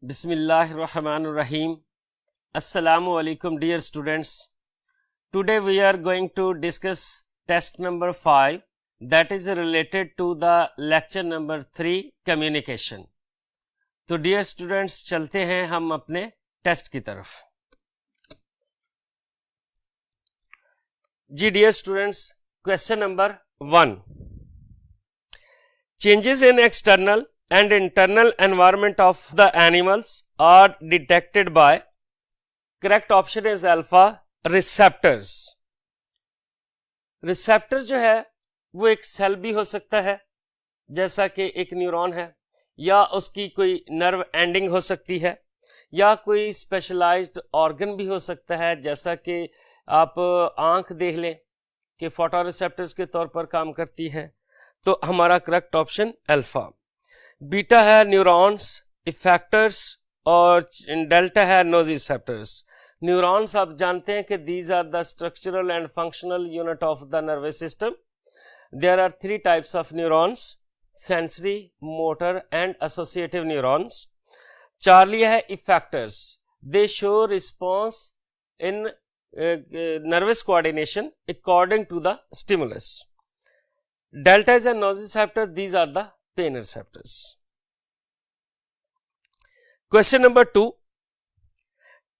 Bismillahirrahmanirrahim. Assalamu alaikum dear students. Today we are going to discuss test number 5 that is related to the lecture number 3 communication. तो dear students चलते हैं हम अपने test की तरफ. जी dear students, question number 1. Changes in external and internal environment of the animals are detected by, correct option is alpha, receptors. receptors जो है वो एक सेल भी हो सकता है जैसा कि एक न्यूरॉन है, या उसकी कोई नर्व एंडिंग हो सकती है, या कोई स्पेशलाइज्ड ऑर्गन भी हो सकता है जैसा कि आप आंख देख लें कि फोटो रिसेप्टर्स के तौर पर काम करती है. तो हमारा करेक्ट ऑप्शन अल्फा. बीटा है न्यूरॉन्स, इफेक्टर्स, और डेल्टा है नोजिसेप्टर्स. न्यूरॉन्स आप जानते हैं कि these are the structural and functional unit of the nervous system. There are 3 types of neurons: sensory, motor and associative neurons. Charlie है effectors. They show response in nervous coordination according to the stimulus. Delta is a nociceptor. These are the pain receptors. Question number 2.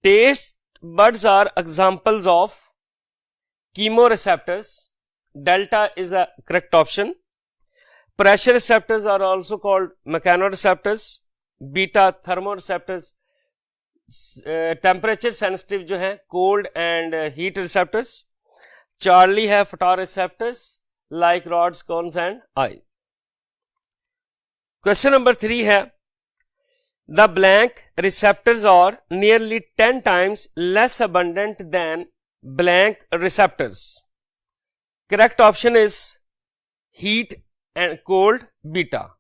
Taste buds are examples of chemoreceptors. Delta is a correct option. Pressure receptors are also called mechanoreceptors. Beta thermoreceptors. Temperature sensitive जो है cold and heat receptors. Charlie है photoreceptors like rods, cones and eye. Question number 3 है the blank receptors are nearly 10 times less abundant than blank receptors. Correct option is heat and cold, beta.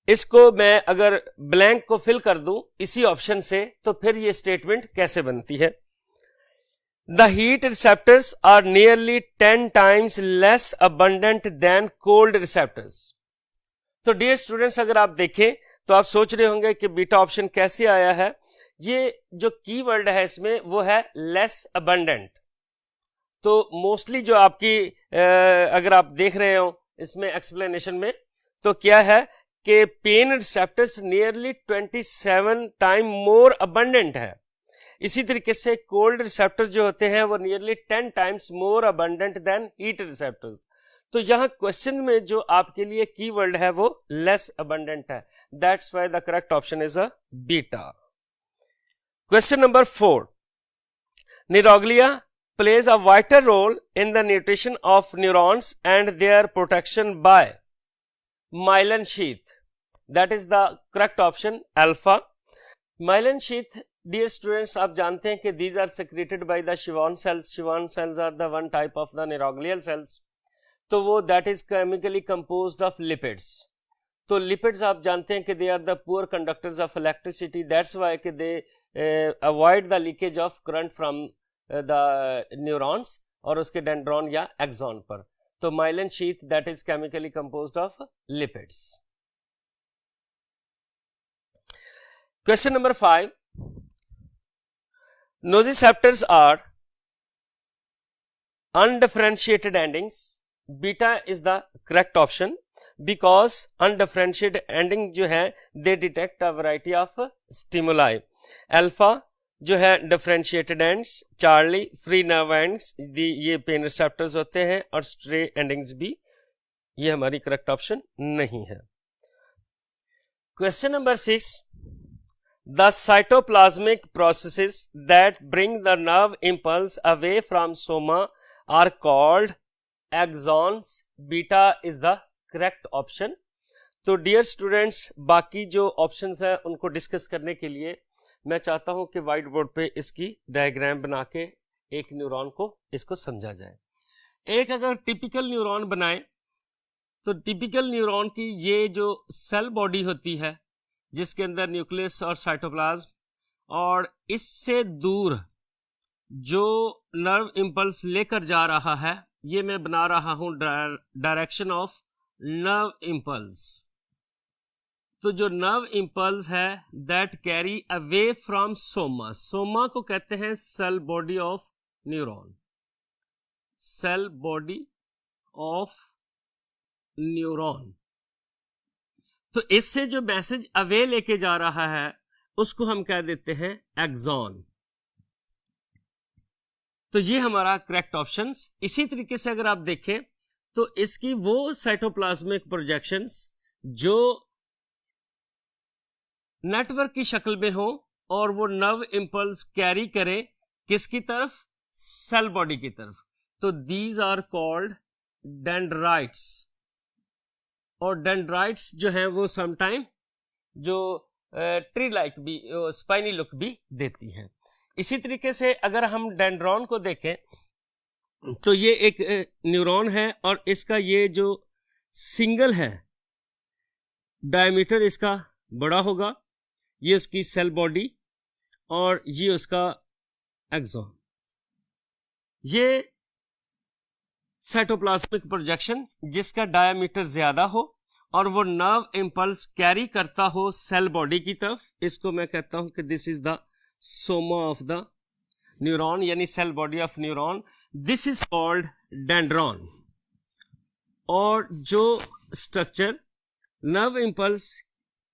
इसको मैं अगर blank को fill कर दूं इसी option से तो फिर ये स्टेटमेंट कैसे बनती है? The heat receptors are nearly 10 times less abundant than cold receptors. तो डियर स्टूडेंट्स, अगर आप देखें तो आप सोच रहे होंगे कि बीटा ऑप्शन कैसे आया है. ये जो की वर्ड है इसमें वो है लेस अबंडेंट. तो मोस्टली जो आपकी अगर आप देख रहे हो इसमें एक्सप्लेनेशन में तो क्या है कि pen receptors nearly 27 time more abundant है. इसी तरीके से कोल्ड रिसेप्टर्स जो होते हैं वो nearly 10 times more abundant than heat receptors. तो यहां क्वेश्चन में जो आपके लिए कीवर्ड है वो लेस अबंडेंट है. That's why the correct option is a beta. Question number 4. निरोग्लिया plays a vital role in the nutrition of neurons and their protection by myelin sheath. That is the correct option, alpha. myelin sheath, dear students, आप जानते हैं कि these are secreted by the Schwann cells. Schwann cells are the one type of the neuroglial cells. तो वो that is chemically composed of lipids. तो lipids आप जानते हैं कि they are the poor conductors of electricity. That's why कि they avoid the leakage of current from the neurons और उसके dendron या axon पर. तो myelin sheath that is chemically composed of lipids. Question number 5. Nociceptors are undifferentiated endings. Beta is the correct option because undifferentiated ending जो है they detect a variety of stimuli. Alpha जो है differentiated ends, Charlie free nerve ends, ये pen receptors होते हैं, और stray endings भी. ये हमारी करेक्ट ऑप्शन नहीं है. Question number 6. The cytoplasmic processes that bring the nerve impulse away from soma are called axons. Beta is the correct option. तो डियर स्टूडेंट्स, बाकी जो ऑप्शंस हैं उनको डिस्कस करने के लिए मैं चाहता हूं कि व्हाइट बोर्ड पे इसकी डायग्राम बना के एक न्यूरॉन को इसको समझा जाए. एक अगर टिपिकल न्यूरॉन बनाए तो टिपिकल न्यूरॉन की ये जो सेल बॉडी होती है जिसके अंदर न्यूक्लियस और साइटोप्लाज्म, और इससे दूर जो नर्व इंपल्स लेकर जा रहा है ये मैं बना रहा हूं डायरेक्शन ऑफ नर्व इंपल्स. तो जो नर्व इम्पल्स है that carry away from soma, soma को कहते हैं cell body of neuron, cell body of neuron. तो इससे जो मैसेज अवे लेके जा रहा है उसको हम कह देते हैं एक्सॉन। तो ये हमारा करेक्ट ऑप्शन। इसी तरीके से अगर आप देखें तो इसकी वो साइटोप्लाज्मिक प्रोजेक्शंस जो नेटवर्क की शक्ल में हो और वो नर्व इम्पल्स कैरी करे किसकी तरफ, सेल बॉडी की तरफ, तो दीज आर कॉल्ड डेंड्राइट्स। और डेंड्राइट्स जो हैं वो समटाइम जो ट्री लाइक भी स्पाइनी लुक भी देती हैं। इसी तरीके से अगर हम डेंड्रॉन को देखें तो ये एक न्यूरॉन है और इसका ये जो सिंगल है डायमीटर इसका बड़ा होगा, ये उसकी सेल बॉडी और ये उसका एक्सॉन। ये साइटोप्लाज्मिक प्रोजेक्शन जिसका डायमीटर ज्यादा हो और वो नर्व इम्पल्स कैरी करता हो सेल बॉडी की तरफ, इसको मैं कहता हूं कि this is the soma of the neuron, यानी cell body of neuron. This is called dendron. और जो स्ट्रक्चर नर्व इम्पल्स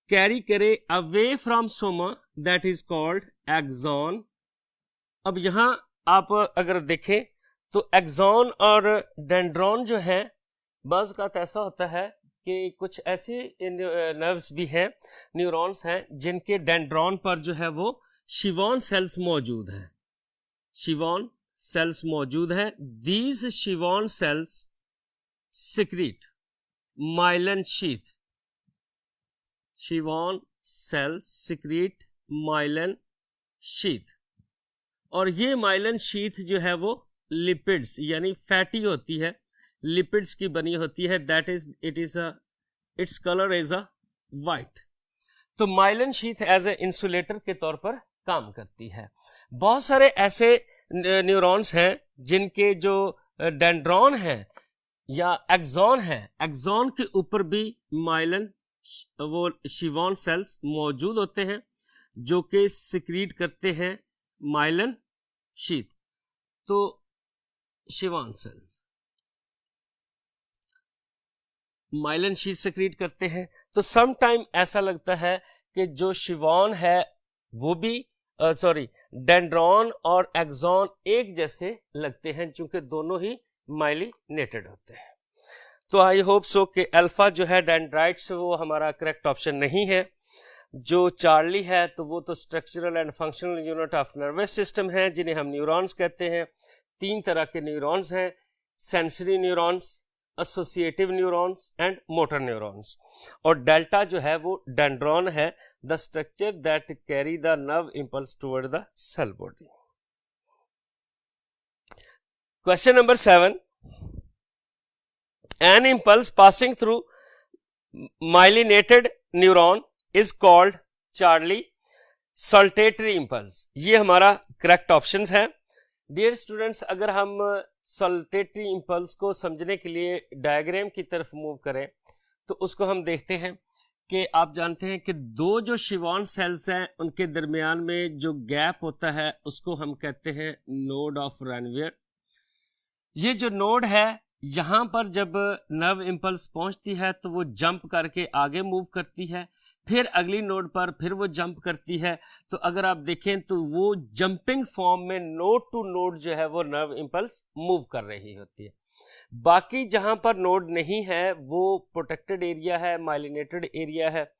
कैरी करे away from soma that is called axon. अब यहां आप अगर देखें तो एक्सॉन और डेंड्रॉन जो है बस का ऐसा होता है कि कुछ ऐसे नर्व्स भी हैं, न्यूरॉन्स हैं जिनके डेंड्रॉन पर जो है वो शिवॉन सेल्स मौजूद है, शिवॉन सेल्स मौजूद है। These Schwann cells secrete myelin sheath, Schwann cells secrete myelin sheath. और ये माइलिन शीथ जो है वो लिपिड्स यानी फैटी होती है, लिपिड्स की बनी होती है, that is its colour is a white. तो myelin sheath as a insulator के तौर पर काम करती है। बहुत सारे ऐसे न्यूरॉन्स हैं जिनके जो डेंड्रॉन है या एक्सॉन है, एक्सॉन के ऊपर भी माइलिन वो शिवॉन सेल्स मौजूद होते हैं जो कि सिक्रीट करते हैं माइलिन शीथ। तो शिवॉन सेल्स माइलिन शीथ सिक्रीट करते हैं। तो सम टाइम ऐसा लगता है कि जो शिवॉन है वो भी डेंड्रॉन और एक्सॉन एक जैसे लगते हैं चूंकि दोनों ही माइलिनेटेड होते हैं। तो आई होप सो कि अल्फा जो है डेंड्राइट्स वो हमारा करेक्ट ऑप्शन नहीं है। जो चार्ली है तो वो तो structural and functional unit of nervous system है जिन्हें हम न्यूरॉन्स कहते हैं। 3 तरह के न्यूरॉन्स हैं, sensory neurons, associative neurons and motor neurons. और डेल्टा जो है वो डेंड्रॉन है, the structure that carry the nerve impulse toward the cell body. Question number 7, an impulse passing through myelinated neuron is called Charlie saltatory impulse. ये हमारा correct option है। Dear students, अगर हम सल्टेटरी इंपल्स को समझने के लिए डायग्राम की तरफ मूव करें तो उसको हम देखते हैं कि आप जानते हैं कि 2 जो शिवॉन सेल्स हैं उनके दरमियान में जो गैप होता है उसको हम कहते हैं नोड ऑफ रेनवियर। ये जो नोड है यहां पर जब नर्व इंपल्स पहुंचती है तो वो जंप करके आगे मूव करती है, फिर अगली नोड पर फिर वो जंप करती है। तो अगर आप देखें तो वो जंपिंग फॉर्म में नोड टू नोड जो है वो नर्व इंपल्स मूव कर रही होती है। बाकी जहां पर नोड नहीं है वो प्रोटेक्टेड एरिया है, माइलिनेटेड एरिया है,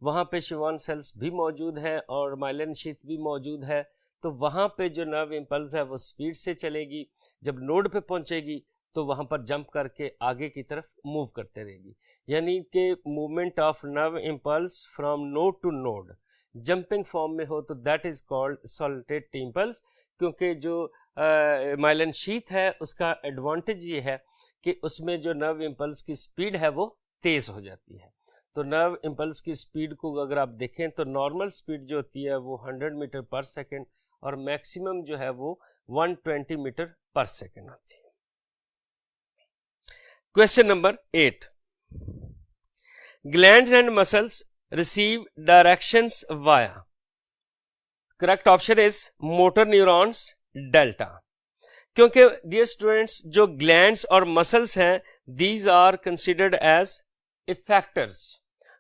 वहां पे शिवॉन सेल्स भी मौजूद है और माइलिन शीथ भी मौजूद है। तो वहां पे जो नर्व इंपल्स है वो स्पीड से चलेगी, जब नोड पे पहुंचेगी तो वहां पर जंप करके आगे की तरफ मूव करते रहेगी। यानी कि movement of nerve impulse from node to node jumping form में हो तो that is called saltatory impulse. क्योंकि जो माइलिन शीथ है उसका एडवांटेज ये है कि उसमें जो नर्व इंपल्स की स्पीड है वो तेज हो जाती है। तो नर्व इंपल्स की स्पीड को अगर आप देखें तो नॉर्मल स्पीड जो होती है वो 100 मीटर पर सेकेंड और मैक्सिमम जो है वो 120 मीटर पर सेकेंड होती है। Question number 8, glands and muscles receive directions via? Correct option is motor neurons delta. क्योंकि डियर स्टूडेंट्स जो ग्लैंड्स और मसल्स हैं these are considered as effectors,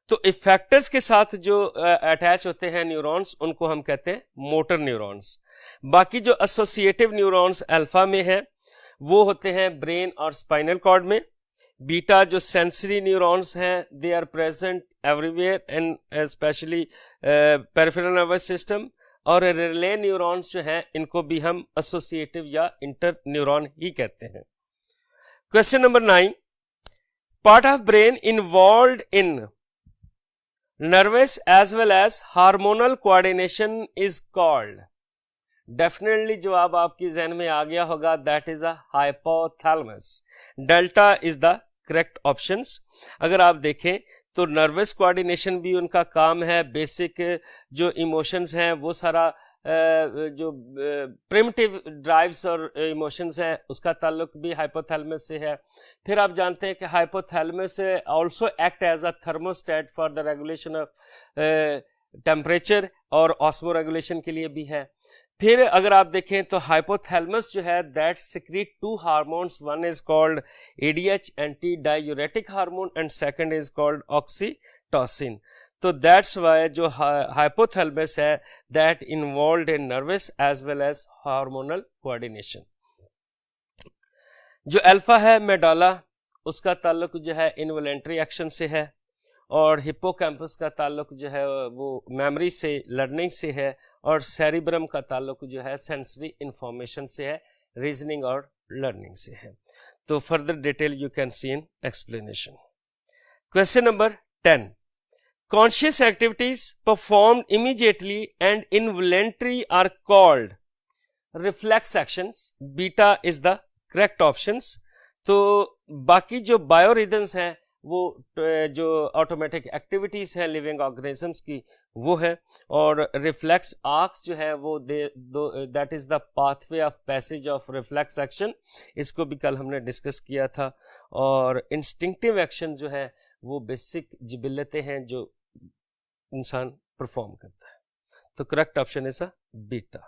तो इफेक्टर्स के साथ जो अटैच होते हैं न्यूरॉन्स उनको हम कहते हैं मोटर न्यूरॉन्स। बाकी जो एसोसिएटिव न्यूरॉन्स अल्फा में हैं वो होते हैं ब्रेन और स्पाइनल कॉर्ड में। बीटा जो सेंसरी न्यूरॉन्स हैं they are present everywhere and specially peripheral nervous system. और रिले न्यूरॉन्स जो हैं इनको भी हम एसोसिएटिव या इंटर न्यूरॉन ही कहते हैं। Question number 9, part of brain involved in nervous as well as hormonal coordination is called. Definitely जवाब आपकी जहन में आ गया होगा, that is a hypothalamus. Delta is the correct options. अगर आप देखें तो नर्वस कोऑर्डिनेशन भी उनका काम है, बेसिक जो इमोशंस हैं वो सारा जो प्रिमिटिव ड्राइव्स और इमोशंस हैं उसका ताल्लुक भी हाइपोथैलेमस से है। फिर आप जानते हैं कि hypothalamus also act as a thermostat for the regulation of temperature और ऑस्मो रेगुलेशन के लिए भी है। फिर अगर आप देखें तो हाइपोथैलेमस जो है that secrete two hormones, one is called ADH anti diuretic hormone and second is called oxytocin. तो दैट्स वाई जो हाइपोथैलेमस है that involved in nervous as well as hormonal coordination. जो अल्फा है मेडुला उसका ताल्लुक जो है इनवॉलेंटरी एक्शन से है और हिप्पोकैम्पस का ताल्लुक जो है वो मेमोरी से, लर्निंग से है और सेरिब्रम का ताल्लुक जो है सेंसरी इंफॉर्मेशन से है, रीजनिंग और लर्निंग से है। तो further detail you can see in explanation. Question number 10, conscious activities performed immediately and involuntary are called reflex actions. Beta is the correct options. तो बाकी जो बायोरिदम्स हैं वो जो ऑटोमेटिक एक्टिविटीज है लिविंग ऑर्गेनिजम्स की वो है, और रिफ्लेक्स आर्क्स जो है वो that is the pathway of passage of reflex action, इसको भी कल हमने डिस्कस किया था। और इंस्टिंक्टिव एक्शन जो है वो बेसिक जिबिलतें हैं जो इंसान परफॉर्म करता है। तो correct option is a beta.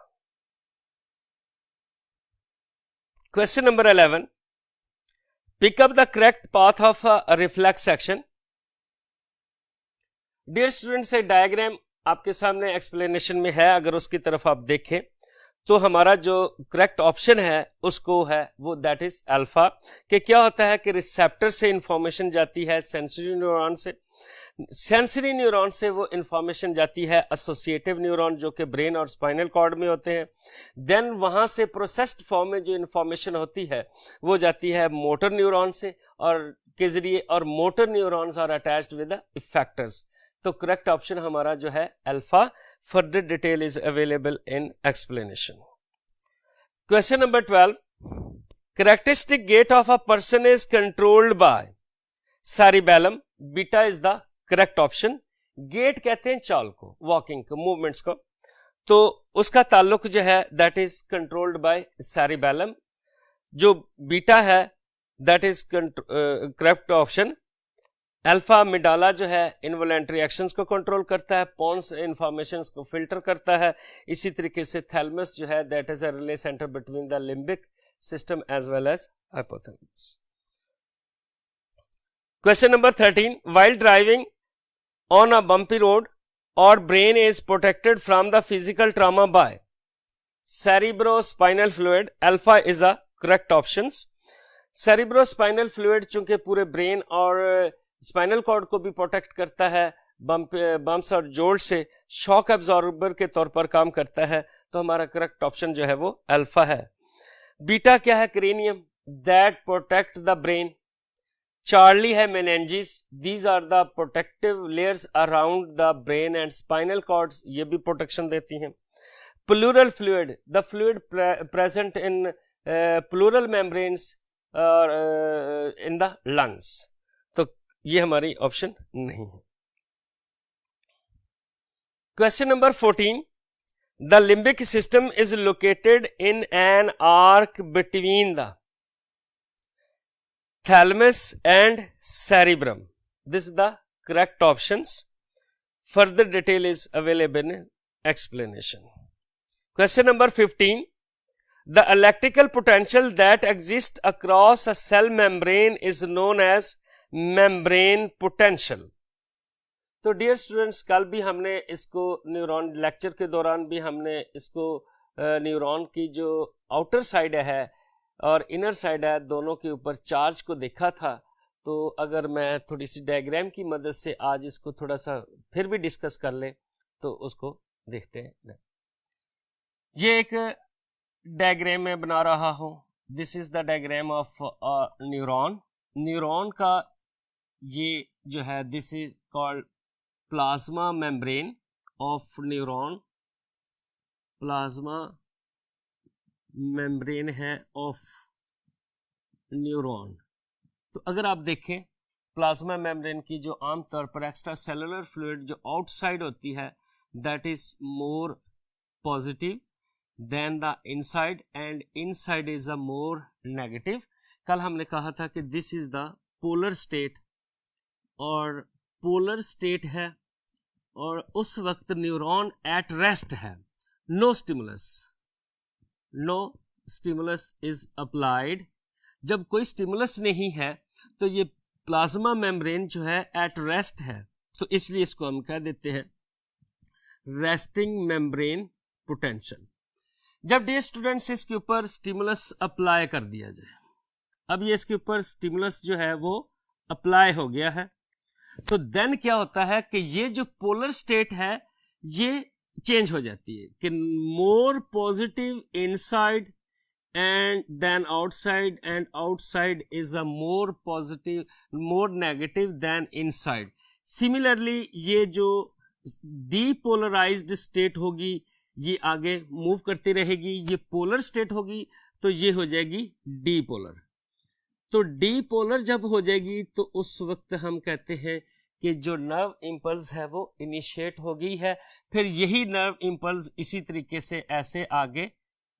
Question number 11, pick up the correct path of a reflex action. Dear students एक डायग्राम आपके सामने एक्सप्लेनेशन में है, अगर उसकी तरफ आप देखें तो हमारा जो करेक्ट ऑप्शन है उसको है वो दैट इज अल्फा। कि क्या होता है कि रिसेप्टर से इंफॉर्मेशन जाती है सेंसरी न्यूरॉन से, सेंसरी न्यूरॉन से वो इंफॉर्मेशन जाती है एसोसिएटिव न्यूरॉन जो कि ब्रेन और स्पाइनल कॉर्ड में होते हैं। देन वहां से प्रोसेस्ड फॉर्म में जो इंफॉर्मेशन होती है वो जाती है मोटर न्यूरॉन से और के जरिए, और motor neurons are attached with the effectors. तो करेक्ट ऑप्शन हमारा जो है alpha. Further detail is available in explanation. Question number 12, characteristic gait of a person is controlled by cerebellum. Beta is the correct option. Gait कहते हैं चाल को, walking को, movements को, तो उसका ताल्लुक जो है that is controlled by cerebellum. जो बीटा है that is correct option. Alpha medulla जो है इनवॉलेंटरी एक्शंस को कंट्रोल करता है, पॉन्स इंफॉर्मेशंस को फिल्टर करता है। इसी तरीके से थैलेमस जो है that is a relay centre between the limbic system as well as hypothalamus. Question number 13, while driving on a bumpy road, our brain is protected from the physical trauma by cerebrospinal fluid. Alpha is a correct options. cerebrospinal fluid चूंकि पूरे brain और spinal cord को भी protect करता है bumps और jolt से, shock absorber के तौर पर काम करता है, तो हमारा करेक्ट ऑप्शन जो है वो अल्फा है। बीटा क्या है? Cranium that protect the brain. Charlie है meninges, these are the protective layers around the brain and spinal cords, ये भी प्रोटेक्शन देती हैं। Pleural fluid, the fluid present in pleural membranes in the lungs, तो ये हमारी ऑप्शन नहीं है। Question number 14, the limbic system is located in an arc between the thalamus and cerebrum. This is the correct options. further detail is available in explanation. Question number 15. The electrical potential that exists across a cell membrane is known as membrane potential. तो dear students, कल भी हमने इसको neuron lecture के दौरान भी हमने इसको न्यूरॉन की जो आउटर साइड है और इनर साइड है दोनों के ऊपर चार्ज को देखा था. तो अगर मैं थोड़ी सी डायग्राम की मदद से आज इसको थोड़ा सा फिर भी डिस्कस कर ले तो उसको देखते हैं. ये एक डायग्राम मैं बना रहा हूँ. This is the diagram of neuron. Neuron का ये जो है this is called plasma membrane of neuron. Plasma membrane है ऑफ न्यूरॉन. तो अगर आप देखें प्लाज्मा मेम्ब्रेन की जो आमतौर पर एक्स्ट्रा सेलुलर फ्लूइड जो आउटसाइड होती है that is more positive than the inside and inside is a more negative. कल हमने कहा था कि this is the polar state और पोलर स्टेट है और उस वक्त न्यूरॉन एट रेस्ट है. No stimulus is applied. जब कोई स्टिमुलस नहीं है तो ये प्लाज्मा मेम्ब्रेन जो है एट रेस्ट है, तो इसलिए इसको हम कह देते हैं रेस्टिंग मेम्ब्रेन पोटेंशियल. जब डियर स्टूडेंट्स इसके ऊपर स्टिमुलस अप्लाई कर दिया जाए, अब ये इसके ऊपर स्टिमुलस जो है वो अप्लाई हो गया है, तो देन क्या होता है कि ये जो पोलर स्टेट है ये चेंज हो जाती है कि more positive inside and then outside, and outside is a more positive, more negative than inside. Similarly ये जो depolarized state होगी ये आगे मूव करती रहेगी. ये पोलर स्टेट होगी तो ये हो जाएगी डीपोलर. तो डीपोलर जब हो जाएगी तो उस वक्त हम कहते हैं कि जो नर्व इम्पल्स है वो इनिशिएट हो गई है. फिर यही नर्व इम्पल्स इसी तरीके से ऐसे आगे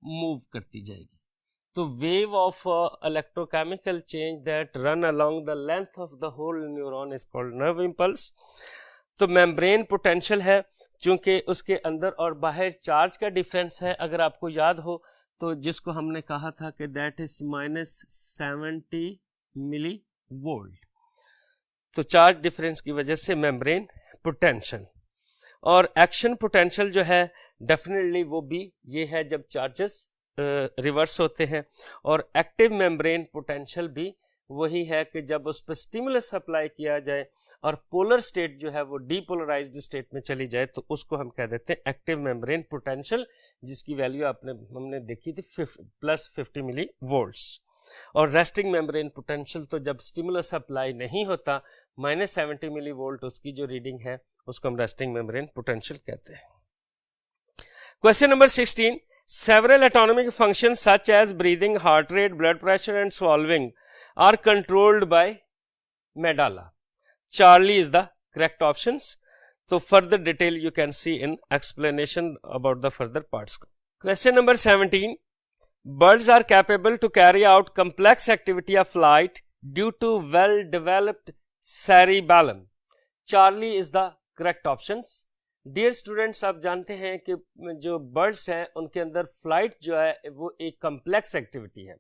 मूव करती जाएगी. तो wave of electrochemical change that run along the length of the whole neuron is called nerve impulse. तो मेम्ब्रेन पोटेंशियल है चूंकि उसके अंदर और बाहर चार्ज का डिफरेंस है. अगर आपको याद हो तो जिसको हमने कहा था कि दैट इज -70 मिली वोल्ट. तो चार्ज डिफरेंस की वजह से मेम्ब्रेन पोटेंशियल. और एक्शन पोटेंशियल जो है डेफिनेटली वो भी ये है जब चार्जेस रिवर्स होते हैं. और एक्टिव मेम्ब्रेन पोटेंशियल भी वही है कि जब उस पर स्टिमुलस अप्लाई किया जाए और पोलर स्टेट जो है वो डीपोलराइज्ड स्टेट में चली जाए तो उसको हम कह देते हैं एक्टिव मेम्ब्रेन पोटेंशियल, जिसकी वैल्यू हमने देखी थी +50 मिली वोल्ट्स. और रेस्टिंग मेम्ब्रेन पोटेंशियल तो जब स्टिमुलस अप्लाई नहीं होता -70 मिली वोल्ट उसकी जो रीडिंग है उसको हम रेस्टिंग मेम्ब्रेन पोटेंशियल कहते हैं. Question number 16. Several autonomic functions such as breathing, heart rate, blood pressure and swallowing are controlled by medulla. Charlie is the correct options. So further detail you can see in explanation about the further parts. Question number 17. Birds are capable to carry out complex activity of flight due to well developed cerebellum. Charlie is the correct options. Dear students, आप जानते हैं कि जो birds हैं उनके अंदर flight जो है वो एक कम्प्लेक्स एक्टिविटी है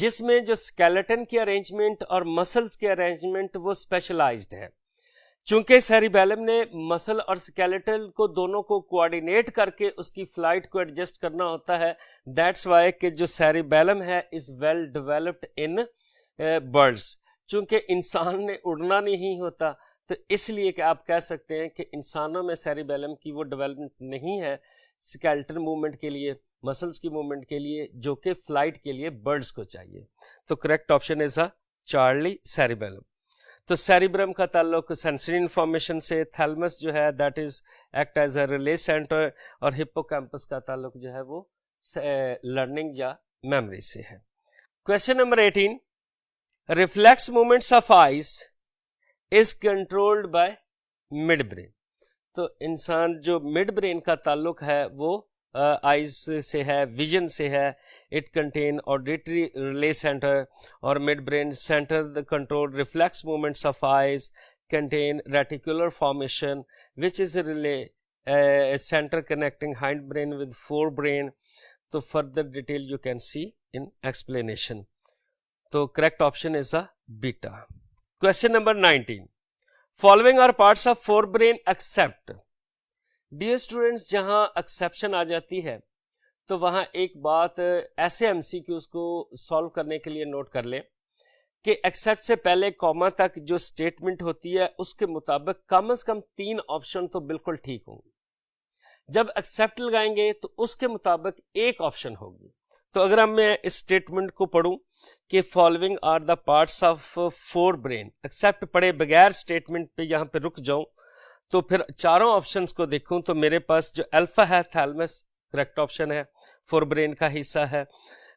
जिसमें जो स्केलेटन की अरेंजमेंट और मसल्स के अरेंजमेंट वो स्पेशलाइज्ड है. चूंकि सेरिबेलम ने मसल और स्केलेटन को दोनों को कोऑर्डिनेट करके उसकी फ्लाइट को एडजस्ट करना होता है. दैट्स वाई कि जो सेरिबेलम है is well developed in birds. चूंकि इंसान ने उड़ना नहीं होता तो इसलिए कि आप कह सकते हैं कि इंसानों में सेरिबेलम की वो डेवलपमेंट नहीं है स्केलेटन मूवमेंट के लिए, मसल्स की मूवमेंट के लिए, जो कि फ्लाइट के लिए बर्ड्स को चाहिए. तो correct option is a Charlie cerebellum. तो सेरिब्रम का ताल्लुक सेंसरी इंफॉर्मेशन से, थैलमस जो है that is act as a relay centre और हिप्पोकैम्पस का ताल्लुक जो है वो लर्निंग या मेमोरी से है. Question number 18. Reflex movements of eyes is controlled by mid brain. तो इंसान जो मिड ब्रेन का ताल्लुक है वो आइज से है, विजन से है. It contain auditory relay centre और midbrain centre the control reflex movements of eyes, contain reticular formation which is relay centre connecting hindbrain with forebrain. तो further detail you can see in explanation. तो correct option is a beta. Question number 19. Following are parts of forebrain except. Dear students, जहां exception आ जाती है तो वहां एक बात ऐसे एमसीक्यूज को सॉल्व करने के लिए नोट कर लें कि एक्सेप्ट से पहले कॉमा तक जो स्टेटमेंट होती है उसके मुताबिक कम से कम 3 ऑप्शन तो बिल्कुल ठीक होंगे. जब एक्सेप्ट लगाएंगे तो उसके मुताबिक एक ऑप्शन होगी. तो अगर मैं इस स्टेटमेंट को पढ़ूं कि following are the parts of forebrain, except पढ़े बगैर स्टेटमेंट पे यहां पे रुक जाऊं तो फिर चारों ऑप्शंस को देखूं तो मेरे पास जो अल्फा है थैलेमस करेक्ट ऑप्शन है, फोर ब्रेन का हिस्सा है.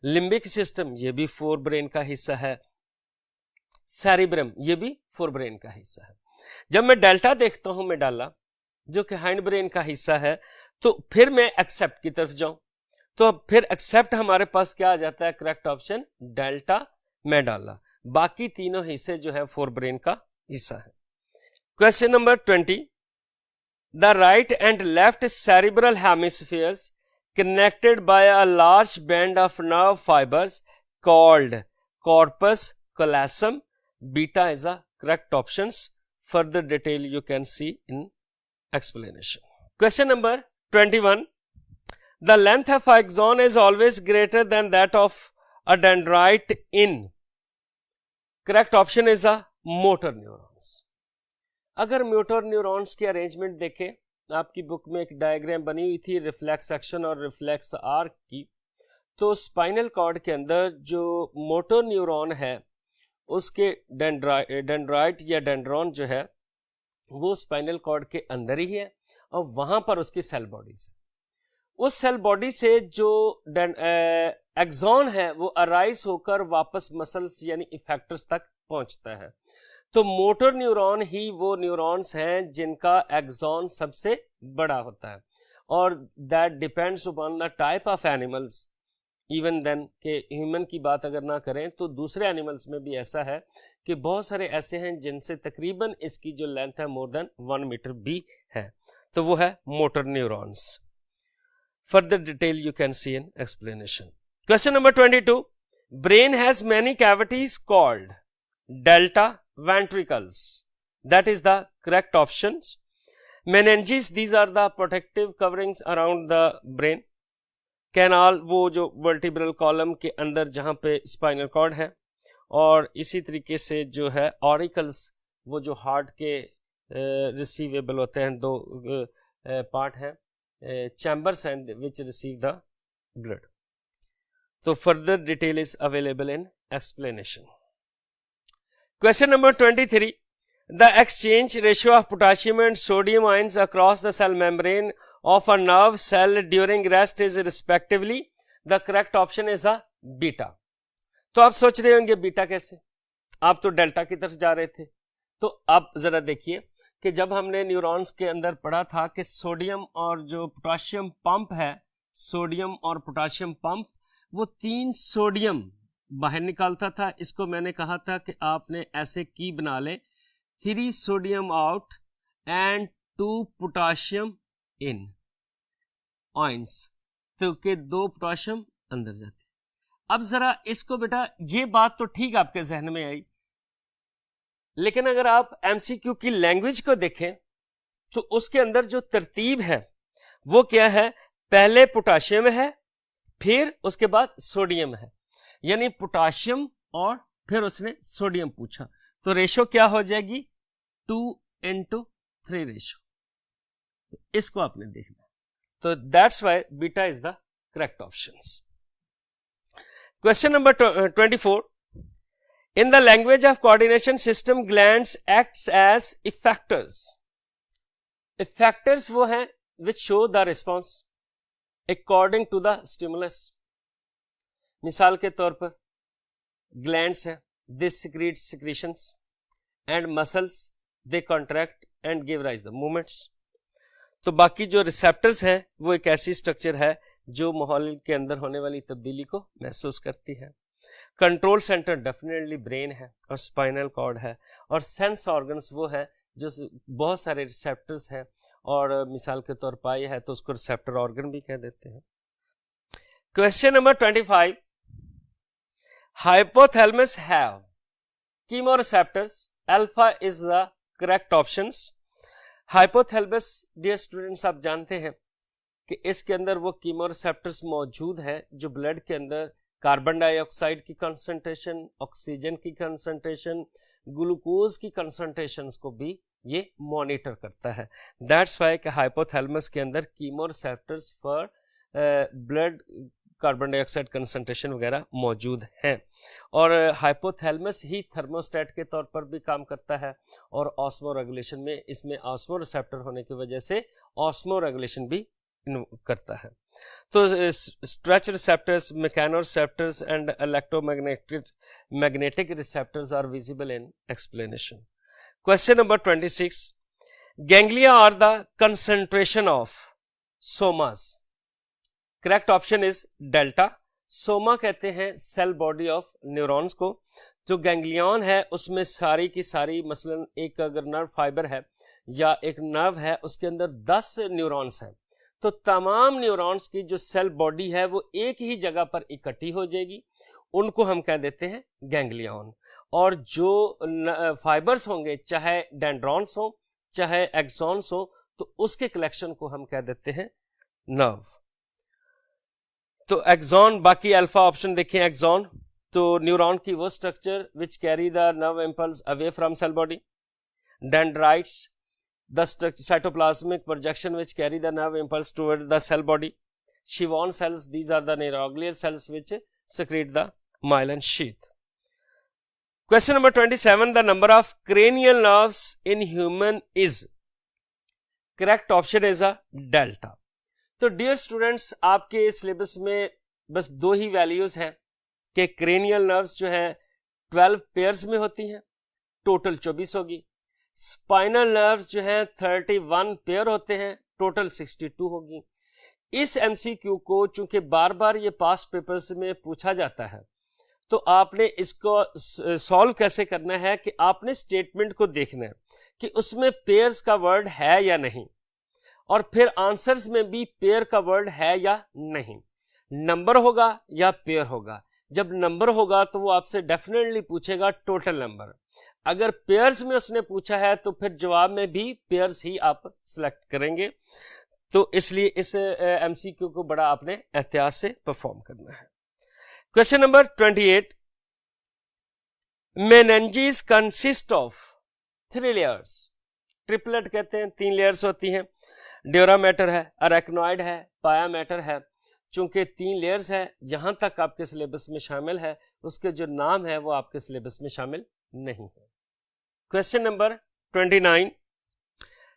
लिम्बिक सिस्टम ये भी फोर ब्रेन का हिस्सा है. सेरिब्रम ये भी फोर ब्रेन का हिस्सा है. जब मैं डेल्टा देखता हूं मेडाला जो कि हाइंड ब्रेन का हिस्सा है तो फिर मैं एक्सेप्ट की तरफ जाऊं तो फिर एक्सेप्ट हमारे पास क्या आ जाता है, करेक्ट ऑप्शन डेल्टा मेडाला. बाकी तीनों हिस्से जो है फोर ब्रेन का हिस्सा है. Question number 20. The right and left cerebral hemispheres connected by a large band of nerve fibers called corpus callosum. Beta is a correct options. Further detail you can see in explanation. Question number 21. The length of axon is always greater than that of a dendrite in. Correct option is a motor neurons. अगर motor neurons की arrangement देखें, आपकी book में एक diagram बनी हुई थी reflex action और रिफ्लेक्स आर्क की. तो स्पाइनल कॉर्ड के अंदर जो मोटर न्यूरॉन है उसके डेंड्राइट या डेंड्रॉन जो है वो स्पाइनल कॉर्ड के अंदर ही है और वहां पर उसकी सेल बॉडीज है. उस सेल बॉडी से जो एक्सॉन है वो अराइज होकर वापस मसल्स यानी इफेक्टर्स तक पहुंचता है. तो मोटर न्यूरॉन ही वो न्यूरॉन्स हैं जिनका एक्सॉन सबसे बड़ा होता है और that depends upon the type of animals. Even then के ह्यूमन की बात अगर ना करें तो दूसरे एनिमल्स में भी ऐसा है कि बहुत सारे ऐसे हैं जिनसे तकरीबन इसकी जो लेंथ है मोर देन 1 मीटर भी है. तो वो है motor neurons. Further detail you can see in explanation. Question number 22. Brain has many cavities called delta ventricles. That is the correct options. Meninges, these are the protective coverings around the brain. Canal, वो जो vertebral column के अंदर जहां पे spinal cord है. और इसी तरीके से जो है auricles, वो जो हार्ट के receivable होते हैं, दो पार्ट है, chambers and which receive the blood. So further detail is available in explanation. Question number 23. The exchange ratio of potassium and sodium ions across the cell membrane of a nerve cell during rest is respectively. The correct option is a beta. तो आप सोच रहे होंगे beta कैसे, आप तो delta की तरफ जा रहे थे. तो आप जरा देखिए कि जब हमने न्यूरॉन्स के अंदर पढ़ा था कि सोडियम और जो पोटाशियम पंप है, सोडियम और पोटाशियम पंप, वो 3 सोडियम बाहर निकालता था. इसको मैंने कहा था कि आपने ऐसे की बना ले, 3 sodium out and 2 potassium in ions, तो के 2 पोटाशियम अंदर जाते. अब जरा इसको बेटा, ये बात तो ठीक आपके जहन में आई, लेकिन अगर आप एमसीक्यू की लैंग्वेज को देखें तो उसके अंदर जो तरतीब है वो क्या है, पहले पोटाशियम है फिर उसके बाद सोडियम है, यानी पोटाशियम और फिर उसने सोडियम पूछा. तो रेशो क्या हो जाएगी, 2:3 रेशो. तो इसको आपने देखना. तो that's why beta is the correct options. Question number 24. In the language of coordination system glands acts as effectors. Effectors वो हैं which show the response according to the stimulus. मिसाल के तौर पर ग्लैंड्स है, they secrete secretions and muscles they contract and give rise the movements. तो बाकी जो रिसेप्टर्स हैं वो एक ऐसी स्ट्रक्चर है जो माहौल के अंदर होने वाली तब्दीली को महसूस करती है. कंट्रोल सेंटर डेफिनेटली ब्रेन है और स्पाइनल कॉर्ड है, और सेंस ऑर्गन्स वो है जो बहुत सारे रिसेप्टर्स हैं, और मिसाल के तौर पर ये है तो उसको रिसेप्टर ऑर्गन भी कह देते हैं। Question number 25, hypothalamus have chemoreceptors, alpha is the correct options. Hypothalamus dear students आप जानते हैं कि इसके अंदर वो कीमोरिसेप्टर्स मौजूद है जो ब्लड के अंदर कार्बन डाइऑक्साइड की कंसंट्रेशन, ऑक्सीजन की कंसंट्रेशन, ग्लूकोज की कंसंट्रेशंस को भी ये मॉनिटर करता है। दैट्स वाई कि हाइपोथैलेमस के अंदर chemoreceptors for blood carbon dioxide concentration वगैरह मौजूद हैं, और हाइपोथैलेमस ही थर्मोस्टेट के तौर पर भी काम करता है, और ऑस्मो रेगुलेशन में इसमें ऑस्मो रिसेप्टर होने की वजह से ऑस्मो रेगुलेशन भी करता है। तो stretch receptors, mechanoreceptors and electromagnetic receptors are visible in explanation. Question number 26, ganglia are the concentration of somas. Correct option is delta. Soma कहते हैं सेल बॉडी ऑफ न्यूरॉन्स को। जो गैंग्लियन है उसमें सारी की सारी, मसलन एक अगर नर्व फाइबर है या एक नर्व है, उसके अंदर 10 न्यूरॉन्स हैं, तो तमाम न्यूरॉन्स की जो सेल बॉडी है वो एक ही जगह पर इकट्ठी हो जाएगी, उनको हम कह देते हैं गैंग्लियन। और जो फाइबर्स होंगे, चाहे डेंड्रॉन्स हो चाहे एक्सॉन्स हो, तो उसके कलेक्शन को हम कह देते हैं नर्व। तो एक्सॉन, बाकी अल्फा ऑप्शन देखें एक्सॉन, तो न्यूरॉन की वो structure which carry the nerve impulse away from cell body. Dendrites, the cytoplasmic projection which carry the nerve impulse toward the cell body. Schwann cells, these are the neuroglial cells which secrete the myelin sheath. Question number 27, the number of cranial nerves in human is, correct option is a delta. तो dear students आपके syllabus में बस दो ही values हैं कि cranial nerves जो है 12 pairs में होती हैं, टोटल 24 होगी। स्पाइनल नर्व्स जो हैं 31 पेयर होते हैं, टोटल 62 होगी। इस एमसीक्यू को चूंकि बार बार ये पास्ट पेपर्स में पूछा जाता है, तो आपने इसको सॉल्व कैसे करना है कि आपने स्टेटमेंट को देखना है कि उसमें पेयर्स का वर्ड है या नहीं, और फिर आंसर्स में भी पेयर का वर्ड है या नहीं, नंबर होगा या पेयर होगा। जब नंबर होगा तो वो आपसे डेफिनेटली पूछेगा टोटल नंबर। अगर पेयर्स में उसने पूछा है तो फिर जवाब में भी पेयर्स ही आप सिलेक्ट करेंगे। तो इसलिए इस एमसीक्यू को बड़ा आपने एहतियात से परफॉर्म करना है। Question number 28, meninges consist of 3 layers. Triplet कहते हैं, 3 लेयर्स होती हैं। ड्यूरा मैटर है, अरेक्नॉइड है, पाया मैटर है। चूंकि 3 लेयर्स है, जहां तक आपके सिलेबस में शामिल है, उसके जो नाम है वो आपके सिलेबस में शामिल नहीं है। Question number 29,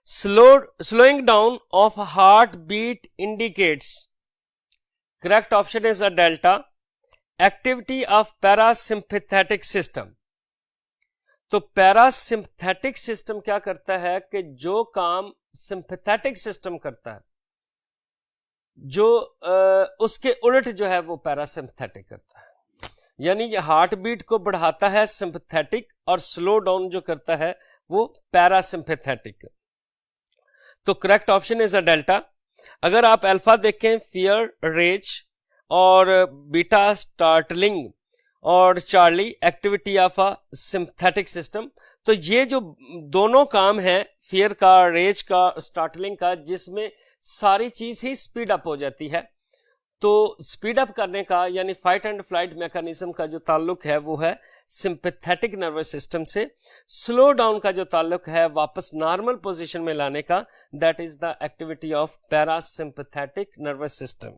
slowing down of heartbeat indicates, correct option is a delta, activity of parasympathetic system। तो पैरासिम्पैथेटिक सिस्टम क्या करता है कि जो काम सिंपैथेटिक सिस्टम करता है, जो उसके उलट जो है वो पैरासिम्पैथेटिक करता है। यानी ये हार्ट बीट को बढ़ाता है सिंपैथेटिक, और स्लो डाउन जो करता है वो पैरासिम्पैथेटिक। तो correct option is a delta. अगर आप अल्फा देखें, फियर, रेज, और बीटा स्टार्टलिंग, और Charlie, activity of a sympathetic system. तो ये जो दोनों काम है, फियर का, रेज का, स्टार्टलिंग का, जिसमें सारी चीज ही स्पीड अप हो जाती है। तो स्पीड अप करने का यानी फाइट एंड फ्लाइट मैकेनिज्म का जो ताल्लुक है वो है सिंपैथेटिक नर्वस सिस्टम से। स्लो डाउन का जो ताल्लुक है वापस नॉर्मल पोजीशन में लाने का, that is the activity of parasympathetic nervous system.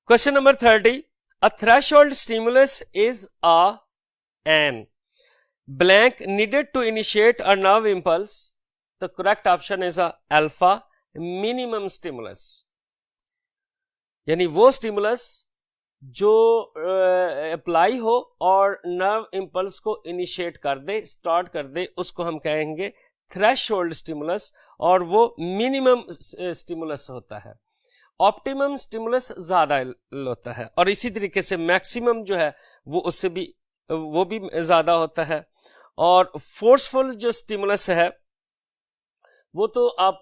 Question number 30, a threshold stimulus is an blank needed to initiate a nerve impulse. The correct option is a alpha, minimum stimulus। यानी वो stimulus जो apply हो और nerve impulse को initiate कर दे, start कर दे, उसको हम कहेंगे थ्रेशोल्ड स्टिमुलस, और वो मिनिमम स्टिमुलस होता है। ऑप्टिमम स्टिमुलस ज्यादा होता है, और इसी तरीके से मैक्सिमम जो है वो उससे भी वो भी ज्यादा होता है। और फोर्सफुल जो स्टिमुलस है वो तो आप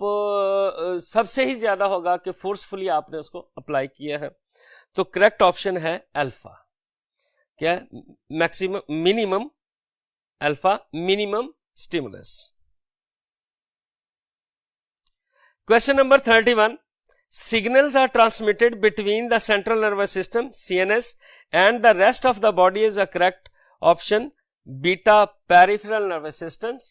सबसे ही ज्यादा होगा कि फोर्सफुली आपने उसको अप्लाई किया है। तो करेक्ट ऑप्शन है अल्फा। क्या? Maximum minimum, alpha minimum stimulus. Question number 31, signals are transmitted between the central nervous system CNS and the rest of the body is a correct option beta peripheral nervous systems।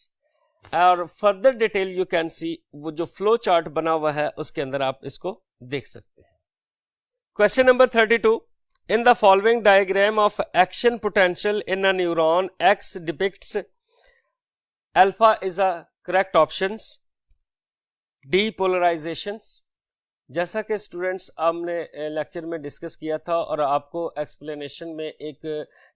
और further detail you can सी, वो जो flow chart बना हुआ है उसके अंदर आप इसको देख सकते हैं। Question number 32, in the following diagram of action potential in a neuron X depicts alpha is a correct options depolarisations. जैसा कि स्टूडेंट्स हमने लेक्चर में डिस्कस किया था और आपको एक्सप्लेनेशन में एक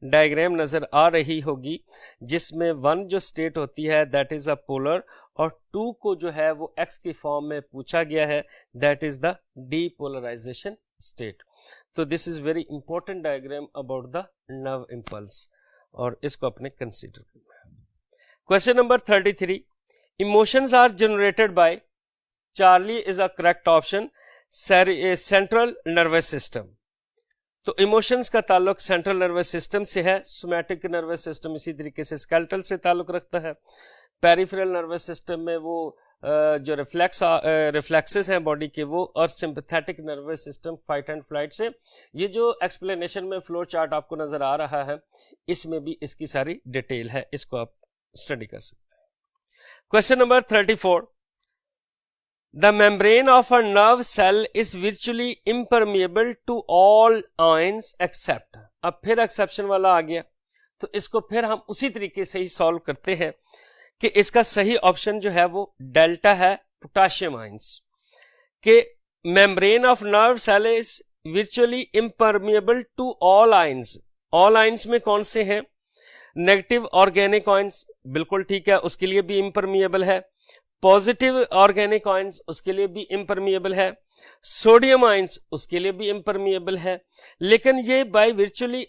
डायग्राम नज़र आ रही होगी जिसमें 1 जो स्टेट होती है दैट इज़ अ पोलर और 2 को जो है वो एक्स की फॉर्म में पूछा गया है that is the depolarisation state. तो this is very important diagram about the nerve impulse और इसको अपने कंसीडर करना है। Question number 33, emotions are generated by Charlie is a correct option central nervous system. तो इमोशंस का ताल्लुक सेंट्रल नर्वस सिस्टम से है, सोमैटिक नर्वस सिस्टम इसी तरीके से स्केलेटल से ताल्लुक रखता है, पेरिफेरल नर्वस सिस्टम में वो जो रिफ्लेक्सेस हैं बॉडी के वो, और sympathetic nervous system fight and flight से। ये जो एक्सप्लेनेशन में फ्लो चार्ट आपको नजर आ रहा है इसमें भी इसकी सारी डिटेल है, इसको आप स्टडी कर सकते हैं। Question number 34, The membrane of a nerve cell is virtually impermeable to all ions except। अब फिर एक्सेप्शन वाला आ गया, तो इसको फिर हम उसी तरीके से ही सॉल्व करते हैं कि इसका सही ऑप्शन जो है वो डेल्टा है, पोटाशियम आयंस के membrane of nerve cell is virtually impermeable to all ions। All ions में कौन से हैं? नेगेटिव ऑर्गेनिक आयंस, बिल्कुल ठीक है, उसके लिए भी इम्परमिएबल है। पॉजिटिव ऑर्गेनिक आयंस उसके लिए भी इम्परमिएबल है। सोडियम आयंस उसके लिए भी इम्परमिएबल है। लेकिन ये बाय वर्चुअली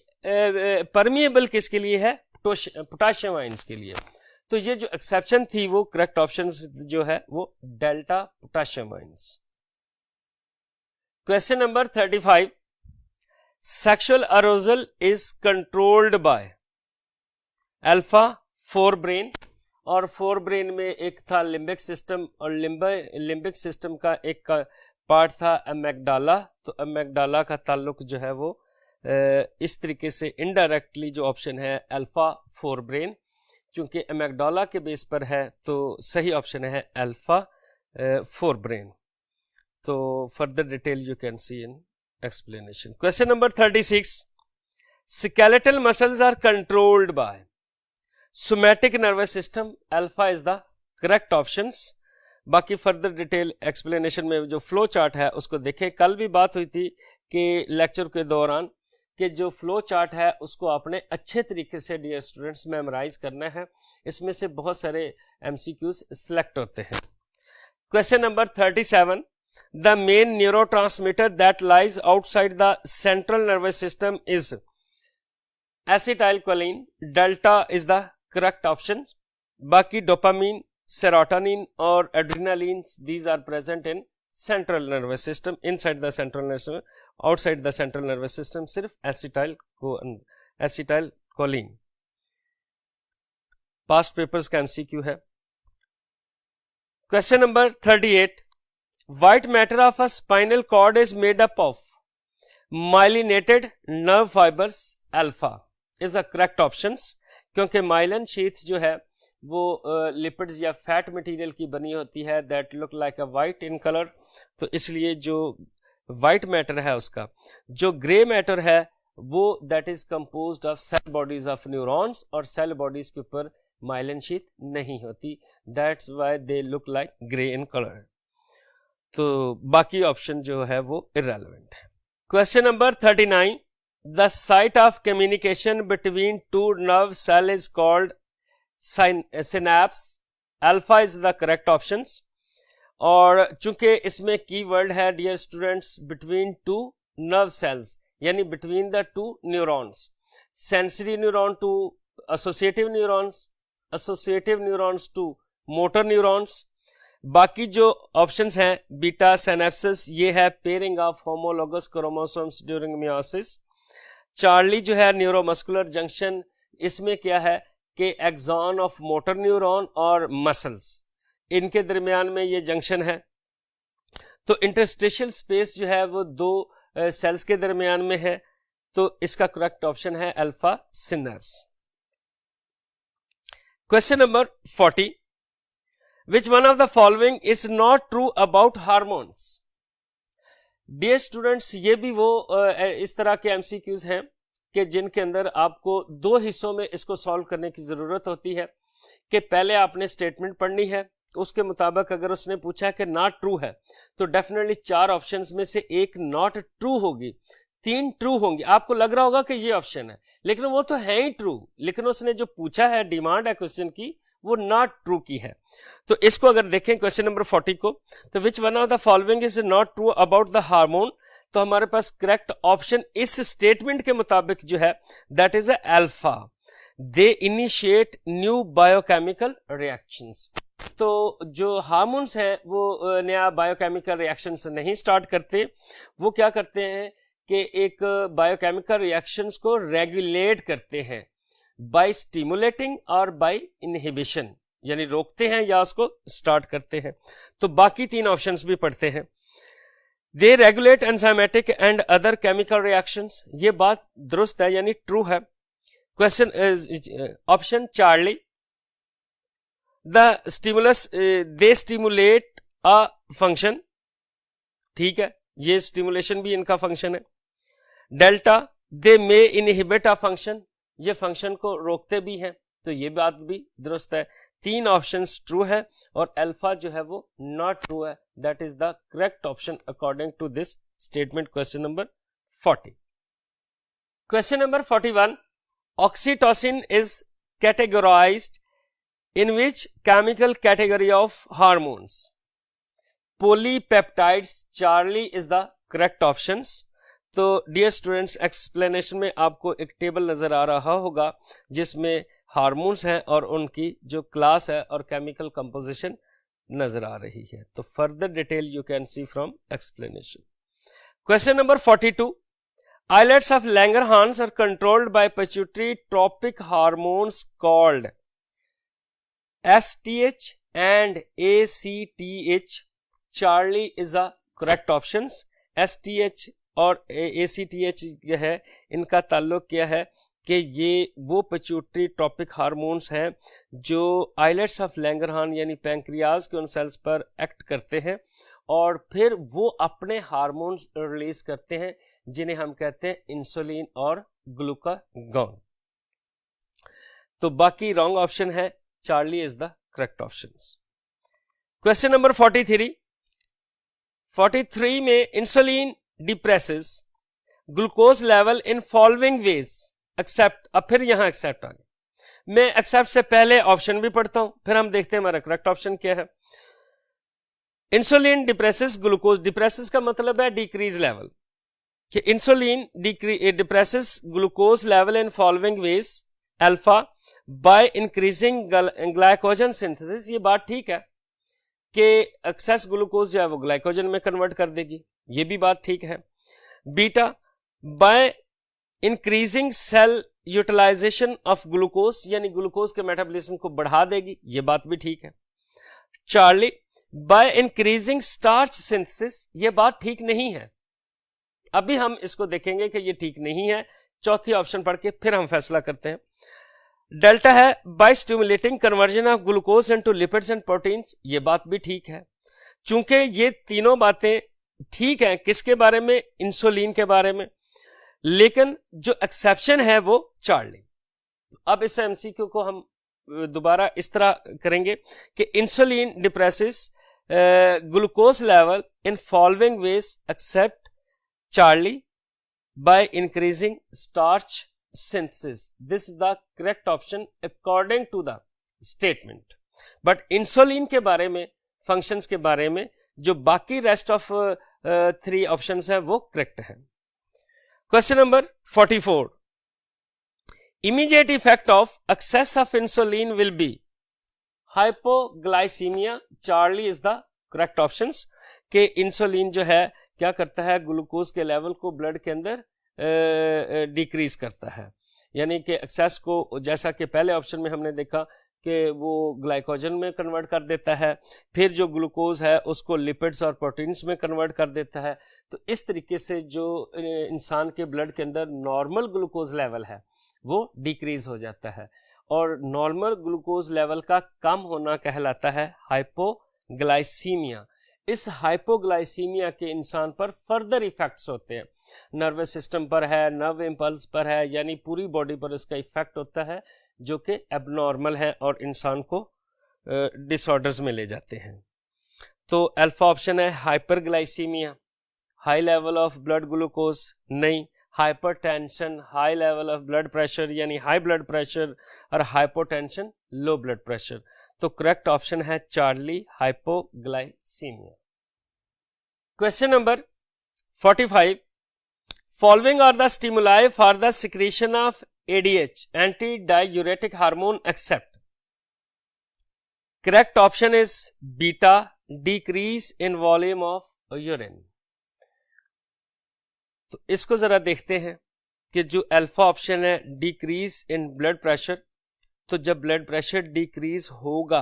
परमिएबल किसके लिए है? पोटाशियम आयंस के लिए। तो ये जो एक्सेप्शन थी वो करेक्ट ऑप्शन जो है वो delta potassium ions. Question number 35, sexual arousal is controlled by alpha forebrain, और फोर ब्रेन में एक था लिम्बिक सिस्टम और लिम्बिक सिस्टम का एक पार्ट था अमेगडाला। तो अमेगडाला का ताल्लुक जो है वो इस तरीके से इनडायरेक्टली जो ऑप्शन है अल्फा फोर ब्रेन, क्योंकि अमेगडाला के बेस पर है तो सही ऑप्शन है अल्फा फोर ब्रेन। तो further detail you can see in explanation. Question number 36, skeletal muscles are controlled by somatic nervous system, alpha is the correct options. बाकी फर्दर डिटेल एक्सप्लेनेशन में जो फ्लो चार्ट है उसको देखें। कल भी बात हुई थी कि लेक्चर के दौरान कि जो फ्लो चार्ट है उसको आपने अच्छे तरीके से डियर स्टूडेंट्स मेमोराइज करना है, इसमें से बहुत सारे एमसीक्यूज सिलेक्ट होते हैं। Question number 37, the main neurotransmitter that lies outside the central nervous system is acetylcholine, delta is the correct option. बाकी डोपामीन, सेरोटोनिन और adrenaline these are present in central nervous system, inside the central nervous system, outside the central nervous system सिर्फ acetylcholine. Past papers का MCQ है। Question number 38, white matter of a spinal cord is made up of myelinated nerve fibres, alpha is a correct options, क्योंकि myelin sheath जो है वो lipids या fat material की बनी होती है that look like a white in colour. तो इसलिए जो वाइट मैटर है उसका, जो ग्रे मैटर है वो that is composed of cell bodies of neurons, और सेल बॉडीज के ऊपर माइलिन शीथ नहीं होती, that's why they look like grey in colour. तो बाकी ऑप्शन जो है वो इररेलेवेंट है। Question number 39, the site of communication between two nerve cell is called synapse, alpha is the correct options। और चूंकि इसमें की वर्ड है dear students between two nerve cells, यानी between the two neurons, sensory neuron to associative neurons, associative neurons to motor neurons, बाकी जो options हैं beta synapses, ये है pairing of homologous chromosomes during meiosis. Charlie जो है neuromuscular junction, इसमें क्या है कि एक्सॉन ऑफ मोटर न्यूरॉन और मसल्स, इनके दरमियान में ये जंक्शन है। तो इंटरस्टिशियल स्पेस जो है वो दो सेल्स के दरमियान में है, तो इसका करेक्ट ऑप्शन है alpha synapse. Question number 40, which one of the following is not true about hormones. Dear students, ये भी वो इस तरह के एमसीक्यूज हैं कि जिनके अंदर आपको दो हिस्सों में इसको सॉल्व करने की जरूरत होती है कि पहले आपने स्टेटमेंट पढ़नी है, उसके मुताबिक अगर उसने पूछा है कि नॉट ट्रू है तो डेफिनेटली 4 ऑप्शंस में से एक नॉट ट्रू होगी, 3 ट्रू होंगी। आपको लग रहा होगा कि ये ऑप्शन है, लेकिन वो तो है ही ट्रू, लेकिन उसने जो पूछा है, डिमांड है क्वेश्चन की, वो नॉट ट्रू की है। तो इसको अगर देखें क्वेश्चन नंबर 40 को, तो विच one of the following is not true about the hormone, तो हमारे पास करेक्ट ऑप्शन इस स्टेटमेंट के मुताबिक जो है that is alpha, they initiate new biochemical reactions. तो जो हार्मोन्स हैं वो नया बायोकेमिकल रिएक्शंस नहीं स्टार्ट करते, वो क्या करते हैं कि एक बायोकेमिकल रिएक्शंस को रेगुलेट करते हैं बाय स्टिमुलेटिंग और बाय इनहिबिशन, यानी रोकते हैं या उसको स्टार्ट करते हैं। तो बाकी 3 ऑप्शंस भी पढ़ते हैं। They regulate enzymatic and other chemical reactions, ये बात दुरुस्त है यानी ट्रू है। Question option Charlie, the stimulus they stimulate a function, ठीक है, ये स्टिमुलेशन भी इनका फंक्शन है। Delta, they may inhibit a function, ये फंक्शन को रोकते भी हैं, तो ये बात भी दुरुस्त है। 3 ऑप्शंस ट्रू है और अल्फा जो है वो नॉट ट्रू है। That is the correct option according to this statement. Question number 40। Question number 41, oxytocin is categorised in which chemical category of hormones? Polypeptides, Charlie is the correct options। तो dear students, explanation में आपको एक table नजर आ रहा होगा जिसमें hormones हैं और उनकी जो क्लास है और केमिकल कंपोजिशन नजर आ रही है। तो further detail you can see from explanation. Question number 42, islets of Langerhans are controlled by pituitary tropic hormones called STH and ACTH। Charlie is a correct options। STH और ACTH जो है इनका ताल्लुक क्या है कि ये वो पिट्यूटरी ट्रॉपिक हार्मोन्स हैं जो आइलेट्स ऑफ लैंगरहान यानी पैंक्रियाज के उन सेल्स पर एक्ट करते हैं और फिर वो अपने हार्मोन्स रिलीज करते हैं जिन्हें हम कहते हैं इंसुलिन और ग्लूकागॉन। तो बाकी रॉन्ग ऑप्शन है, Charlie is the correct options. Question number 43, 43 में insulin depresses glucose level in following ways except. अब फिर यहां एक्सेप्ट आ गया। मैं एक्सेप्ट से पहले ऑप्शन भी पढ़ता हूं, फिर हम देखते हैं हमारा करेक्ट ऑप्शन क्या है। इंसुलिन डिप्रेसेस ग्लूकोज, डिप्रेसेस का मतलब है डिक्रीज लेवल, कि insulin depresses glucose level in following veg alpha by increasing glycogen synthesis. ये बात ठीक है कि एक्सेस ग्लूकोज जो है वो ग्लाइकोजन में कन्वर्ट कर देगी, ये भी बात ठीक है। Beta, by increasing cell utilisation of glucose, यानी ग्लूकोज के मेटाबॉलिज्म को बढ़ा देगी, ये बात भी ठीक है। Charlie, by increasing starch synthesis, ये बात ठीक नहीं है। अभी हम इसको देखेंगे कि ये ठीक नहीं है, चौथी ऑप्शन पढ़ के फिर हम फैसला करते हैं। डेल्टा है by stimulating conversion of glucose into lipids and proteins, ये बात भी ठीक है। चूंकि ये तीनों बातें ठीक हैं, किसके बारे में? इंसुलिन के बारे में, लेकिन जो एक्सेप्शन है वो चार्ली। अब इस एमसीक्यू को हम दोबारा इस तरह करेंगे कि insulin depresses glucose level in following ways except Charlie by increasing starch synthesis। This is the correct option according to the statement। but insulin के बारे में, फंक्शंस के बारे में जो बाकी रेस्ट ऑफ 3 ऑप्शंस है वो करेक्ट है। Question number 44, immediate effect of excess of insulin will be hypoglycaemia, Charlie is the correct options के इंसुलिन जो है क्या करता है, ग्लूकोज के लेवल को ब्लड के अंदर डिक्रीज करता है, यानी कि एक्सेस को, जैसा कि पहले ऑप्शन में हमने देखा कि वो ग्लाइकोजन में कन्वर्ट कर देता है, फिर जो ग्लूकोज है उसको लिपिड्स और प्रोटीन्स में कन्वर्ट कर देता है। तो इस तरीके से जो इंसान के ब्लड के अंदर नॉर्मल ग्लूकोज लेवल है वो डिक्रीज हो जाता है, और नॉर्मल ग्लूकोज लेवल का कम होना कहलाता है हाइपोग्लाइसीमिया। इस हाइपोग्लाइसीमिया के इंसान पर फर्दर इफेक्ट्स होते हैं, नर्वस सिस्टम पर है, नर्व इम्पल्स पर है, यानी पूरी बॉडी पर इसका इफेक्ट होता है जो कि एबनॉर्मल है और इंसान को डिसऑर्डर्स में ले जाते हैं। तो अल्फा ऑप्शन है hyperglycaemia, high level of blood glucose नहीं, hypertension, high level of blood pressure यानी हाई ब्लड प्रेशर, और हाइपोटेंशन लो ब्लड प्रेशर। तो करेक्ट ऑप्शन है Charlie, hypoglycaemia. Question number 45, following are the stimuli for the secretion of ADH, anti-diuretic hormone except. Correct option is beta, decrease in volume of urine. तो इसको जरा देखते हैं कि जो alpha option है डिक्रीज इन ब्लड प्रेशर, तो जब ब्लड प्रेशर डिक्रीज होगा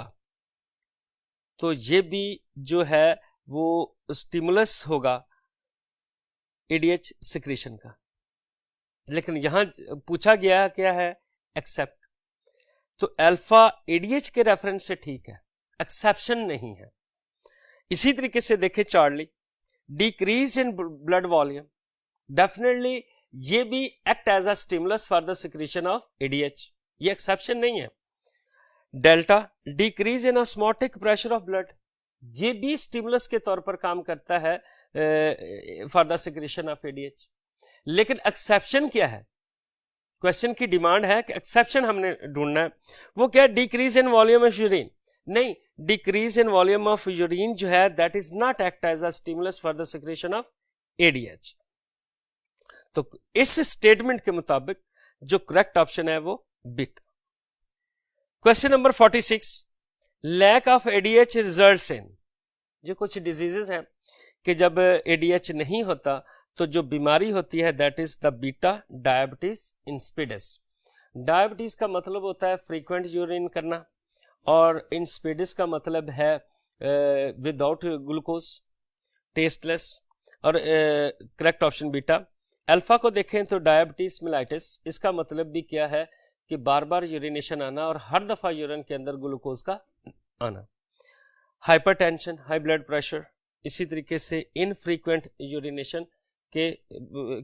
तो ये भी जो है वो स्टिमुलस होगा ADH सिक्रीशन का, लेकिन यहां पूछा गया क्या है, एक्सेप्ट। तो अल्फा ADH के रेफरेंस से ठीक है, एक्सेप्शन नहीं है। इसी तरीके से देखें Charlie, decrease in blood volume, definitely ये भी act as a stimulus for the secretion of ADH, ये एक्सेप्शन नहीं है। Delta, decrease in osmotic pressure of blood, ये भी स्टिमुलस के तौर पर काम करता है for the secretion of ADH। लेकिन एक्सेप्शन क्या है, क्वेश्चन की डिमांड है कि एक्सेप्शन हमने ढूंढना है। वो क्या है, decrease in volume of urine, नहीं, decrease in volume of urine जो है that is not act as a stimulus for the secretion of ADH। तो इस स्टेटमेंट के मुताबिक जो करेक्ट ऑप्शन है वो beta. Question number 46, lack of ADH results in, जो कुछ डिजीजेस हैं कि जब ADH नहीं होता तो जो बीमारी होती है that is the beta diabetes insipidus. Diabetes का मतलब होता है फ्रीक्वेंट यूरिन करना, और इंसिपिडस का मतलब है विदाउट ग्लूकोज, टेस्टलेस, और करेक्ट ऑप्शन बीटा। अल्फा को देखें तो डायबिटीज मिलाइटिस, इसका मतलब भी क्या है कि बार बार यूरिनेशन आना और हर दफा यूरिन के अंदर ग्लूकोज का आना। हाइपरटेंशन, हाई ब्लड प्रेशर, इसी तरीके से इनफ्रीक्वेंट यूरिनेशन के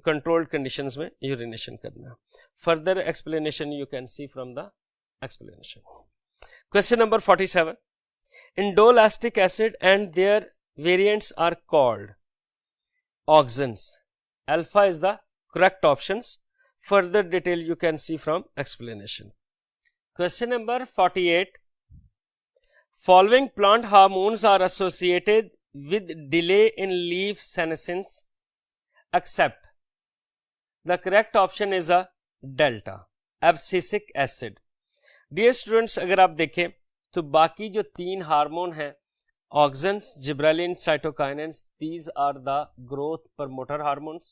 कंट्रोल्ड कंडीशंस में यूरिनेशन करना। Further explanation you can see from the explanation. Question number 47, indoleacetic acid and their variants are called auxins. Alpha is the correct options, further detail you can see from explanation. Question number 48, following plant hormones are associated with delay in leaf senescence except. The correct option is a delta, abscisic acid. Dear students, अगर आप देखें तो बाकी जो तीन hormone हैं, auxins, gibberellin, cytokinins, these are the growth promoter hormones.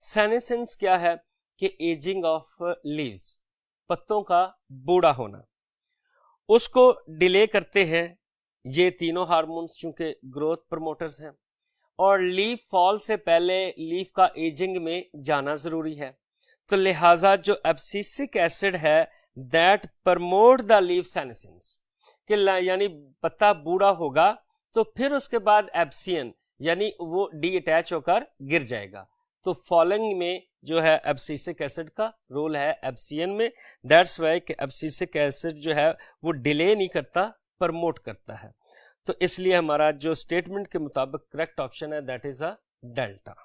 Senescence क्या है कि एजिंग ऑफ लीव्स, पत्तों का बूढ़ा होना, उसको डिले करते हैं ये तीनों हार्मोन्स, चूंकि ग्रोथ प्रमोटर्स हैं, और लीफ फॉल से पहले लीफ का एजिंग में जाना जरूरी है। तो लिहाजा जो एब्सिसिक एसिड है that promote the leaf senescence, कि यानी पत्ता बूढ़ा होगा तो फिर उसके बाद एब्सियन यानी वो डी अटैच होकर गिर जाएगा। तो फॉलिंग में जो है एब्सिसिक एसिड का रोल है एब्सियन में, दैट्स वाई कि एब्सिसिक एसिड जो है वो डिले नहीं करता, प्रमोट करता है। तो इसलिए हमारा जो स्टेटमेंट के मुताबिक करेक्ट ऑप्शन है that is a delta.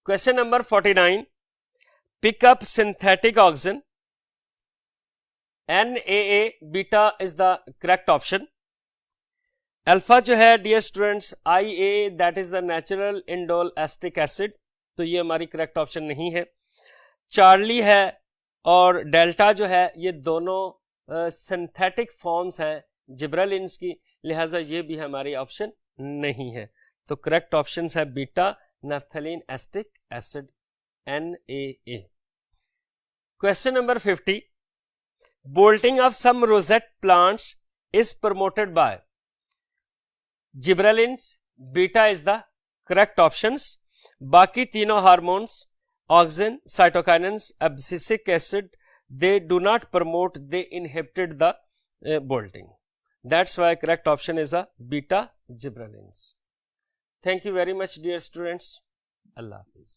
Question number 49, pick up synthetic auxin, NAA beta is the correct option. Alpha जो है dear students IA that is the natural indole acetic acid, तो ये हमारी करेक्ट ऑप्शन नहीं है। Charlie है और डेल्टा जो है ये दोनों सिंथेटिक फॉर्म्स हैं जिब्रेलिन्स की, लिहाजा ये भी हमारी ऑप्शन नहीं है। तो करेक्ट ऑप्शन है beta naphthalene acetic acid NaA। Question number 50, bolting of some rosette plants is promoted by gibberellins, beta is the correct options. बाकी तीनों hormones auxin, cytokinins, abscisic acid, they do not promote, they inhibited the bolting. That's why correct option is a beta gibberellins. Thank you very much dear students. Allah Hafiz.